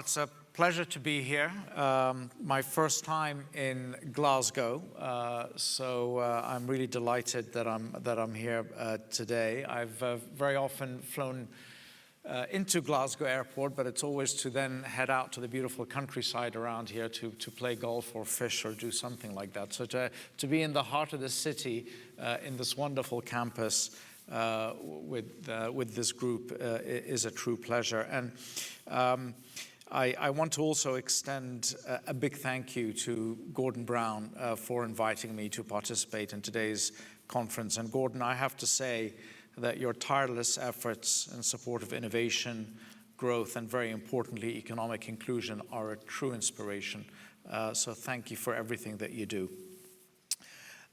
It's a pleasure to be here. My first time in Glasgow, so I'm really delighted that I'm here today. I've very often flown into Glasgow Airport, but it's always to then head out to the beautiful countryside around here to play golf or fish or do something like that. So to be in the heart of the city, in this wonderful campus with this group is a true pleasure. And I want to also extend a big thank you to Gordon Brown for inviting me to participate in today's conference. And Gordon, I have to say that your tireless efforts in support of innovation, growth, and very importantly, economic inclusion are a true inspiration. So thank you for everything that you do.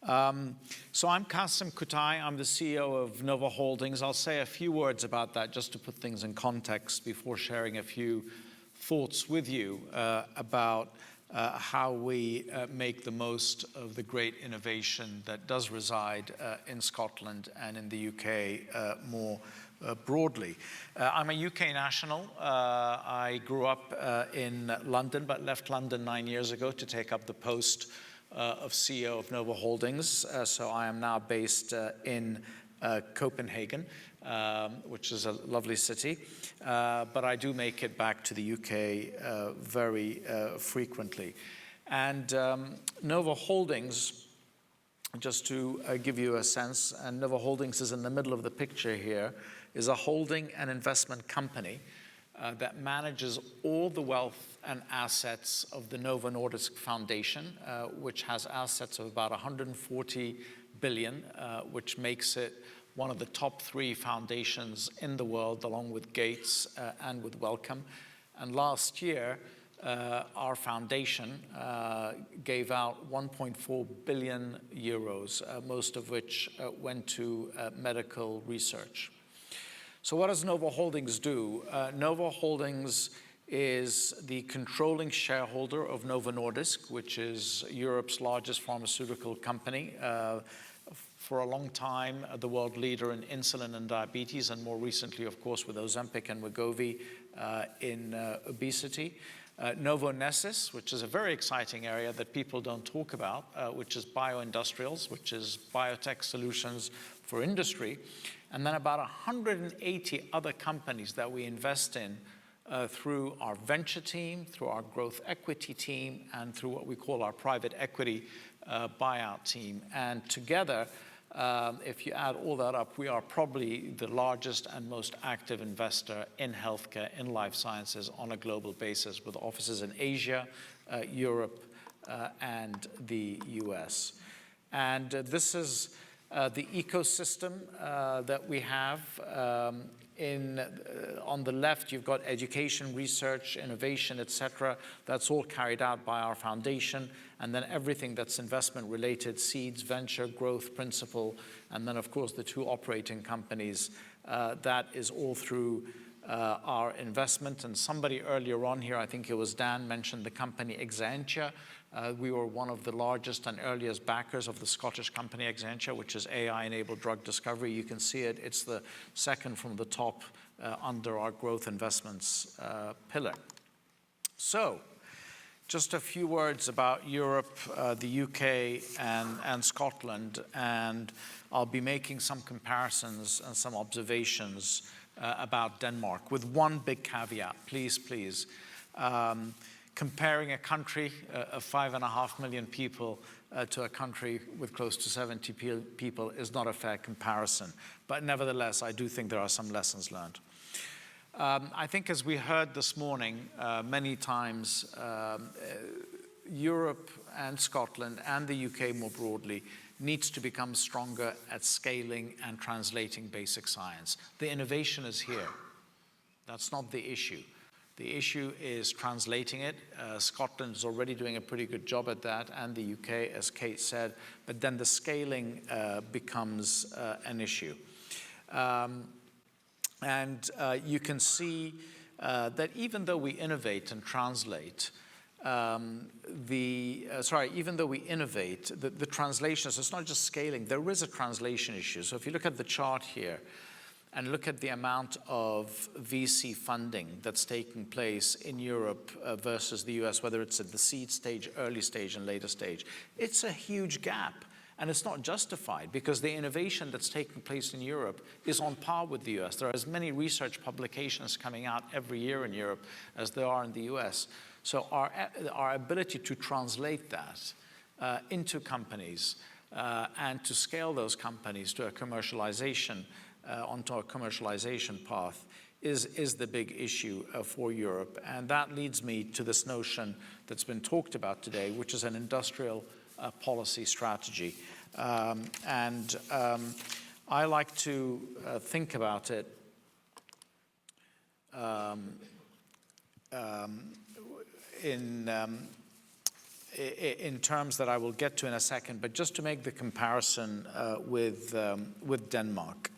So I'm Kasim Kutay. I'm the CEO of Nova Holdings. I'll say a few words about that just to put things in context before sharing a few thoughts with you about how we make the most of the great innovation that does reside in Scotland and in the UK more broadly. I'm a UK national. I grew up in London, but left London 9 years ago to take up the post of CEO of Nova Holdings. So I am now based in Copenhagen, which is a lovely city, but I do make it back to the UK very frequently. And Nova Holdings, just to give you a sense, and Nova Holdings is in the middle of the picture here, is a holding and investment company that manages all the wealth and assets of the Novo Nordisk Foundation, which has assets of about 140 billion, which makes it one of the top 3 foundations in the world, along with Gates and with Wellcome. And last year, our foundation gave out 1.4 billion euros, most of which went to medical research. So what does Nova Holdings do? Nova Holdings is the controlling shareholder of Novo Nordisk, which is Europe's largest pharmaceutical company. For a long time, the world leader in insulin and diabetes, and more recently, of course, with Ozempic and Wegovy in obesity. Novo Nordisk, which is a very exciting area that people don't talk about, which is bioindustrials, which is biotech solutions for industry. And then about 180 other companies that we invest in through our venture team, through our growth equity team, and through what we call our private equity buyout team. And together, if you add all that up, we are probably the largest and most active investor in healthcare, in life sciences on a global basis, with offices in Asia, Europe, and the US. And this is the ecosystem that we have. On the left, you've got education, research, innovation, etc. That's all carried out by our foundation. And then everything that's investment related, seeds, venture, growth, principal, and then, of course, the 2 operating companies. That is all through our investment. And somebody earlier on here, I think it was Dan, mentioned the company Exscientia. We were one of the largest and earliest backers of the Scottish company Exscientia, which is AI-enabled drug discovery. You can see it. It's the second from the top under our growth investments pillar. So just a few words about Europe, the UK, and Scotland. And I'll be making some comparisons and some observations about Denmark, with one big caveat. Please. Comparing a country of 5.5 million people to a country with close to 70 people is not a fair comparison. But nevertheless, I do think there are some lessons learned. I think, as we heard this morning many times, Europe and Scotland and the UK more broadly needs to become stronger at scaling and translating basic science. The innovation is here. That's not the issue. The issue is translating it. Scotland is already doing a pretty good job at that, and the UK, as Kate said, but then the scaling becomes an issue. And you can see that even though we innovate and translate, even though we innovate, the translation, so it's not just scaling, there is a translation issue. So if you look at the chart here, and look at the amount of VC funding that's taking place in Europe versus the US, whether it's at the seed stage, early stage, and later stage, it's a huge gap. And it's not justified because the innovation that's taking place in Europe is on par with the US. There are as many research publications coming out every year in Europe as there are in the US. So our ability to translate that into companies and to scale those companies to a commercialization, onto a commercialization path is the big issue for Europe. And that leads me to this notion that's been talked about today, which is an industrial policy strategy. I like to think about it in terms that I will get to in a second, but just to make the comparison with Denmark.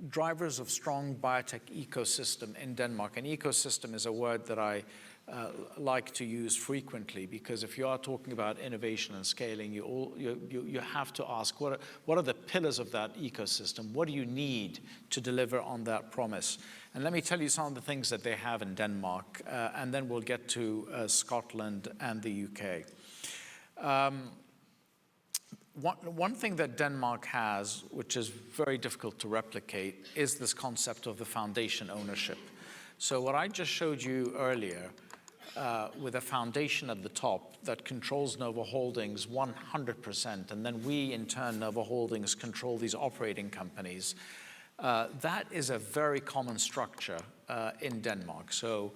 Drivers of strong biotech ecosystem in Denmark. An ecosystem is a word that I like to use frequently, because if you are talking about innovation and scaling, you have to ask what are the pillars of that ecosystem? What do you need to deliver on that promise? And let me tell you some of the things that they have in Denmark, and then we'll get to Scotland and the UK. One thing that Denmark has, which is very difficult to replicate, is this concept of the foundation ownership. So what I just showed you earlier, with a foundation at the top that controls Novo Holdings 100%, and then we, in turn, Novo Holdings, control these operating companies, that is a very common structure in Denmark. So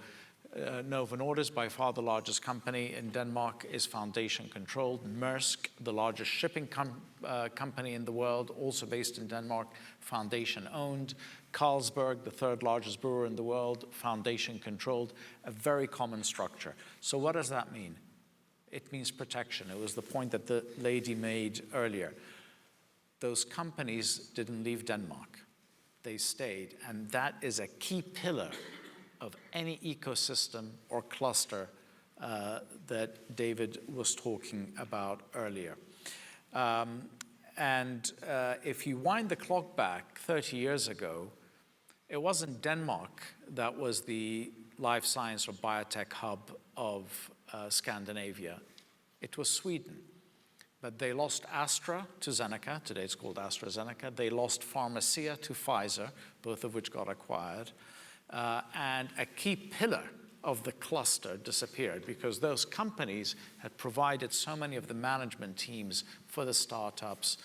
Novo Nordisk, by far the largest company in Denmark, is foundation controlled. Maersk, the largest shipping company in the world, also based in Denmark, foundation owned. Carlsberg, the third largest brewer in the world, foundation controlled, a very common structure. So what does that mean? It means protection. It was the point that the lady made earlier. Those companies didn't leave Denmark. They stayed, and that is a key pillar of any ecosystem or cluster that David was talking about earlier. If you wind the clock back 30 years ago, it wasn't Denmark that was the life science or biotech hub of Scandinavia. It was Sweden. But they lost Astra to Zeneca. Today it's called AstraZeneca. They lost Pharmacia to Pfizer, both of which got acquired. And a key pillar of the cluster disappeared because those companies had provided so many of the management teams for the startups.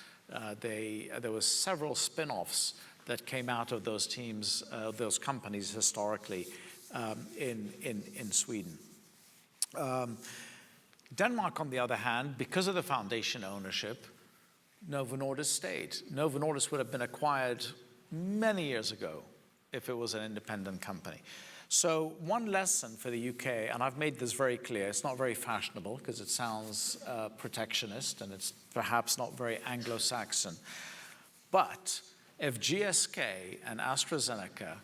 There was several spin-offs that came out of those teams, those companies historically in Sweden. Denmark, on the other hand, because of the foundation ownership, Novo Nordisk stayed. Novo Nordisk would have been acquired many years ago if it was an independent company. So one lesson for the UK, and I've made this very clear, it's not very fashionable because it sounds protectionist and it's perhaps not very Anglo-Saxon, but if GSK and AstraZeneca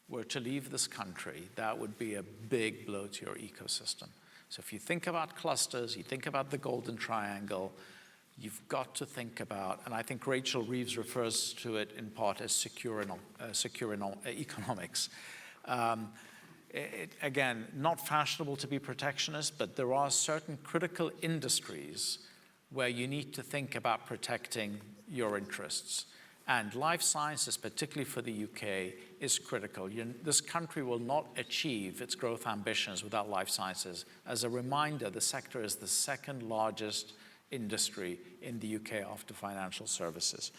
were to leave this country, that would be a big blow to your ecosystem. So if you think about clusters, you think about the Golden Triangle, you've got to think about, and I think Rachel Reeves refers to it in part as secure economics. Again, not fashionable to be protectionist, but there are certain critical industries where you need to think about protecting your interests. And life sciences, particularly for the UK, is critical. This country will not achieve its growth ambitions without life sciences. As a reminder, the sector is the second largest industry in the UK after financial services.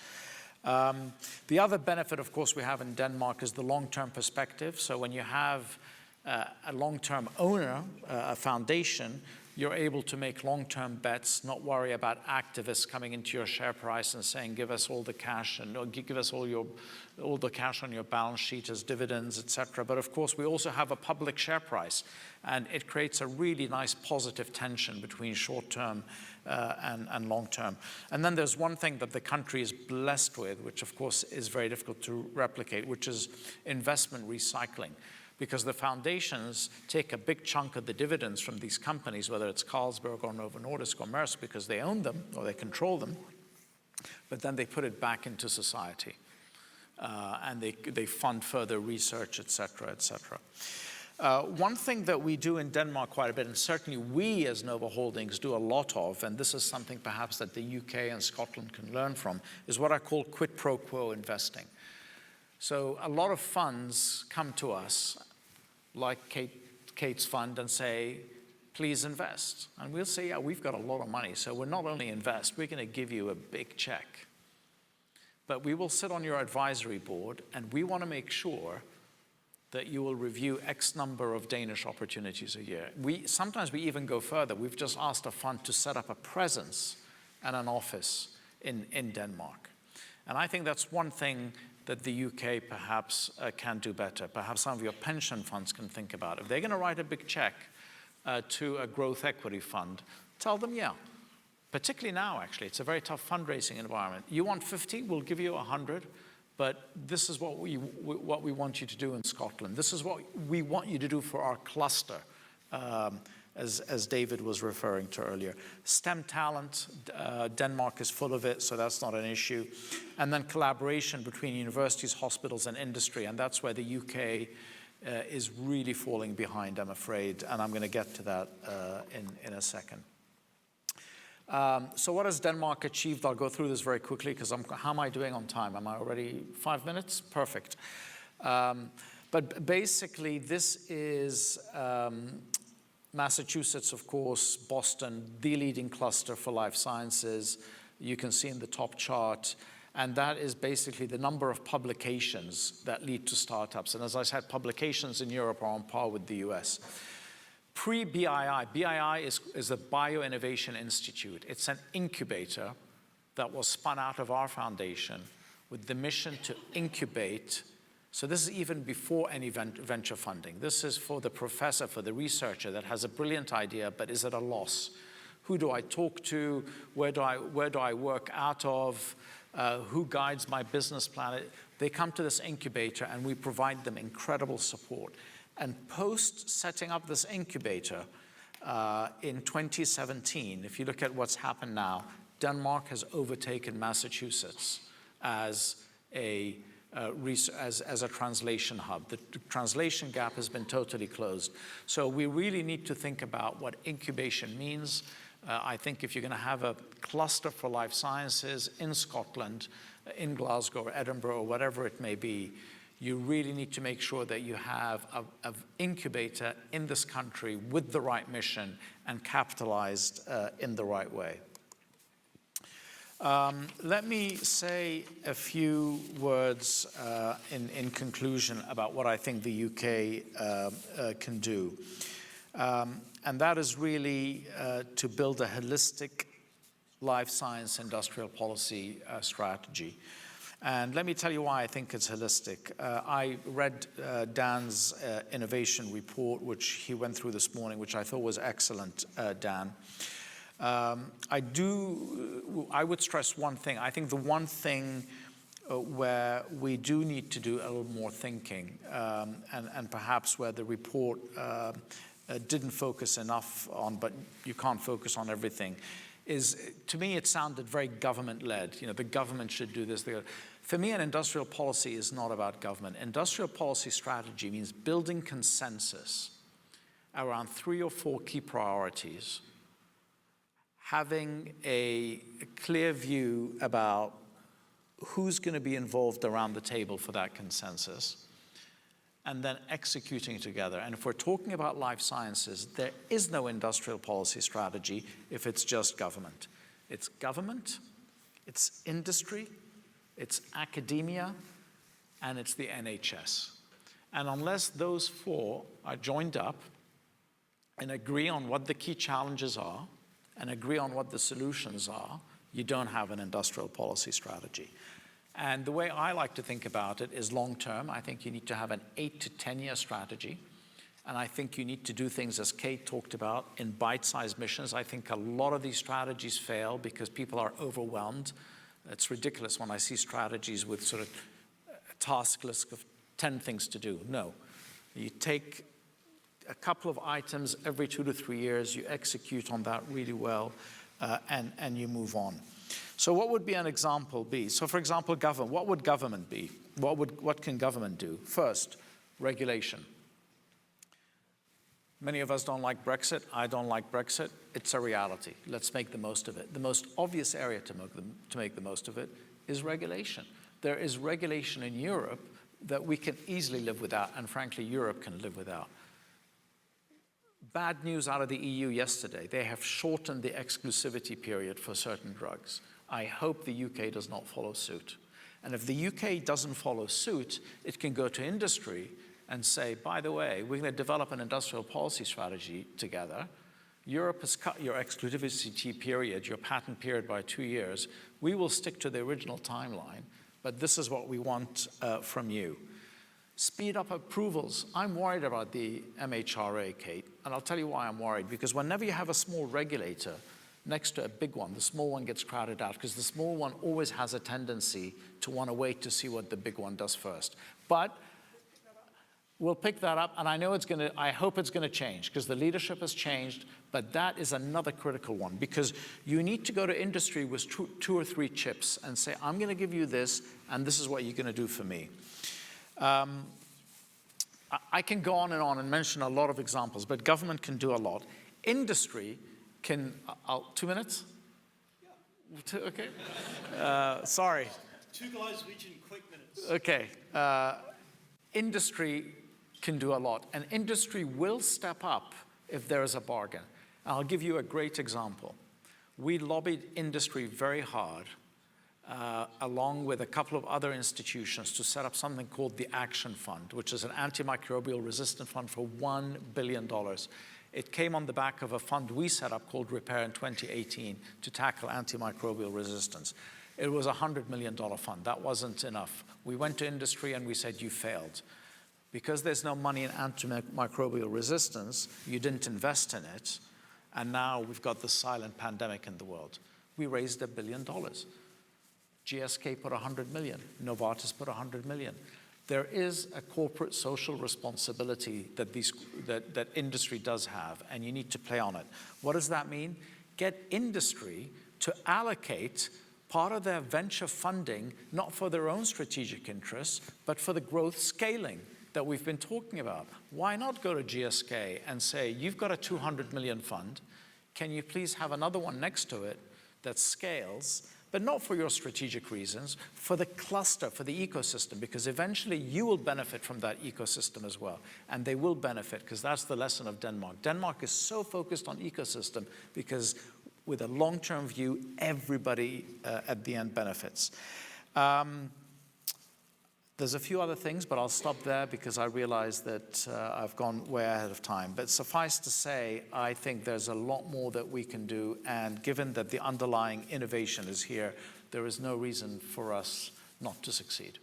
The other benefit, of course, we have in Denmark is the long-term perspective. So when you have a long-term owner, a foundation, you're able to make long-term bets, not worry about activists coming into your share price and saying, give us all the cash and give us all the cash on your balance sheet as dividends, etc. But of course, we also have a public share price, and it creates a really nice positive tension between short-term and long-term. And then there's one thing that the country is blessed with, which of course is very difficult to replicate, which is investment recycling. Because the foundations take a big chunk of the dividends from these companies, whether it's Carlsberg or Novo Nordisk or Maersk, because they own them or they control them, but then they put it back into society. and they fund further research, et cetera, et cetera. One thing that we do in Denmark quite a bit, and certainly we as Nova Holdings do a lot of, and this is something perhaps that the UK and Scotland can learn from, is what I call quid pro quo investing. So a lot of funds come to us, like Kate's fund, and say, please invest. And we'll say, yeah, we've got a lot of money, so we'll not only invest, we're going to give you a big check. But we will sit on your advisory board, and we want to make sure that you will review X number of Danish opportunities a year. Sometimes we even go further. We've just asked a fund to set up a presence and an office in Denmark. And I think that's one thing that the UK perhaps can do better. Perhaps some of your pension funds can think about. If they're going to write a big check to a growth equity fund, tell them, yeah. Particularly now, actually, it's a very tough fundraising environment. You want 50, we'll give you 100, but this is what we want you to do in Scotland. This is what we want you to do for our cluster, as David was referring to earlier. STEM talent, Denmark is full of it, so that's not an issue. And then collaboration between universities, hospitals, and industry, and that's where the UK is really falling behind, I'm afraid, and I'm going to get to that in a second. So what has Denmark achieved? I'll go through this very quickly because how am I doing on time? Am I already 5 minutes? Perfect. But basically, this is Massachusetts, of course, Boston, the leading cluster for life sciences. You can see in the top chart. And that is basically the number of publications that lead to startups. And as I said, publications in Europe are on par with the US. Pre-BII, BII is a Bioinnovation Institute. It's an incubator that was spun out of our foundation with the mission to incubate. So this is even before any venture funding. This is for the professor, for the researcher that has a brilliant idea but is at a loss. Who do I talk to? Where do I work out of? Who guides my business plan? They come to this incubator and we provide them incredible support. And post setting up this incubator in 2017, if you look at what's happened now, Denmark has overtaken Massachusetts as a translation hub. The translation gap has been totally closed. So we really need to think about what incubation means. I think if you're going to have a cluster for life sciences in Scotland, in Glasgow or Edinburgh or whatever it may be, you really need to make sure that you have an incubator in this country with the right mission and capitalized in the right way. Let me say a few words in conclusion about what I think the UK can do. And that is really to build a holistic life science industrial policy strategy. And let me tell you why I think it's holistic. I read Dan's innovation report, which he went through this morning, which I thought was excellent, Dan. I would stress one thing. I think the one thing where we do need to do a little more thinking, and perhaps where the report didn't focus enough on, but you can't focus on everything, is, to me, it sounded very government-led. You know, the government should do this. For me, an industrial policy is not about government. Industrial policy strategy means building consensus around 3 or 4 key priorities, having a clear view about who's going to be involved around the table for that consensus, and then executing together. And if we're talking about life sciences, there is no industrial policy strategy if it's just government. It's government, it's industry, it's academia, and it's the NHS. And unless those 4 are joined up and agree on what the key challenges are and agree on what the solutions are, you don't have an industrial policy strategy. And the way I like to think about it is long-term. I think you need to have an 8 to 10-year strategy. And I think you need to do things, as Kate talked about, in bite-sized missions. I think a lot of these strategies fail because people are overwhelmed. It's ridiculous when I see strategies with sort of a task list of 10 things to do. No. You take a couple of items every 2 to 3 years, you execute on that really well, and you move on. So what would be an example be? So for example, government. What would government be? What can government do? First, regulation. Many of us don't like Brexit. I don't like Brexit. It's a reality. Let's make the most of it. The most obvious area to make the most of it is regulation. There is regulation in Europe that we can easily live without, and frankly, Europe can live without. Bad news out of the EU yesterday. They have shortened the exclusivity period for certain drugs. I hope the UK does not follow suit. And if the UK doesn't follow suit, it can go to industry and say, by the way, we're going to develop an industrial policy strategy together. Europe has cut your exclusivity period, your patent period, by 2 years. We will stick to the original timeline, but this is what we want from you. Speed up approvals. I'm worried about the MHRA, Kate, and I'll tell you why I'm worried. Because whenever you have a small regulator next to a big one, the small one gets crowded out, because the small one always has a tendency to want to wait to see what the big one does first. But we'll pick that up, and I hope it's going to change, because the leadership has changed, but that is another critical one, because you need to go to industry with two or three chips and say, I'm going to give you this, and this is what you're going to do for me. I can go on and mention a lot of examples, but government can do a lot. Industry can, 2 minutes? Yeah. Okay. Sorry. 2 guys each in quick minutes. Okay. Industry can do a lot, and industry will step up if there is a bargain. I'll give you a great example. We lobbied industry very hard, along with a couple of other institutions, to set up something called the Action Fund, which is an antimicrobial resistant fund for $1 billion. It came on the back of a fund we set up called Repair in 2018 to tackle antimicrobial resistance. It was a $100 million fund. That wasn't enough. We went to industry and we said, you failed. Because there's no money in antimicrobial resistance, you didn't invest in it, and now we've got the silent pandemic in the world. We raised $1 billion. GSK put 100 million. Novartis put 100 million. There is a corporate social responsibility that industry does have, and you need to play on it. What does that mean? Get industry to allocate part of their venture funding, not for their own strategic interests, but for the growth scaling that we've been talking about. Why not go to GSK and say, you've got a 200 million fund, can you please have another one next to it that scales, but not for your strategic reasons, for the cluster, for the ecosystem, because eventually you will benefit from that ecosystem as well. And they will benefit, because that's the lesson of Denmark. Denmark is so focused on ecosystem because with a long-term view, everybody at the end benefits. There's a few other things, but I'll stop there because I realize that I've gone way ahead of time. But suffice to say, I think there's a lot more that we can do, and given that the underlying innovation is here, there is no reason for us not to succeed.